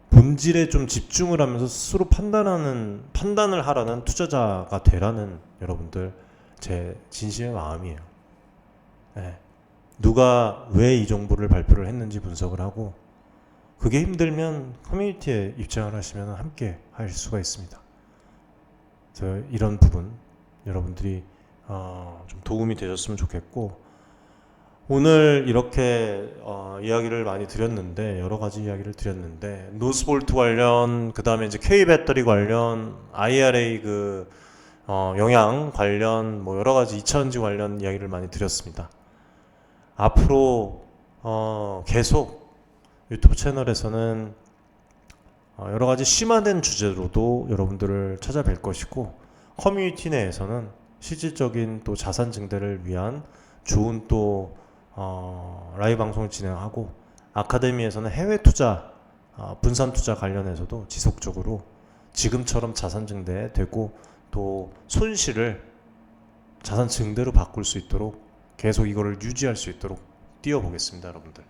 본질에 좀 집중을 하면서 스스로 판단을 하라는 투자자가 되라는 여러분들 제 진심의 마음이에요. 네. 누가 왜 이 정보를 발표를 했는지 분석을 하고 그게 힘들면 커뮤니티에 입장을 하시면 함께 할 수가 있습니다. 이런 부분 여러분들이 좀 도움이 되셨으면 좋겠고 오늘 이렇게 이야기를 많이 드렸는데 여러 가지 이야기를 드렸는데 노스볼트 관련 그 다음에 이제 K 배터리 관련 IRA 영향 관련 뭐 여러 가지 2차전지 관련 이야기를 많이 드렸습니다. 앞으로 계속 유튜브 채널에서는 여러 가지 심화된 주제로도 여러분들을 찾아뵐 것이고 커뮤니티 내에서는 실질적인 또 자산 증대를 위한 좋은 또 라이브 방송을 진행하고 아카데미에서는 해외 투자, 분산 투자 관련해서도 지속적으로 지금처럼 자산 증대되고 또 손실을 자산 증대로 바꿀 수 있도록 계속 이거를 유지할 수 있도록 뛰어보겠습니다. 여러분들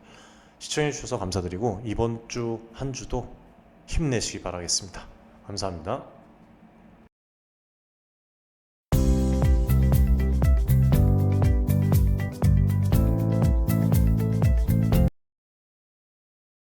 시청해 주셔서 감사드리고 이번 주 한 주도 힘내시기 바라겠습니다. 감사합니다.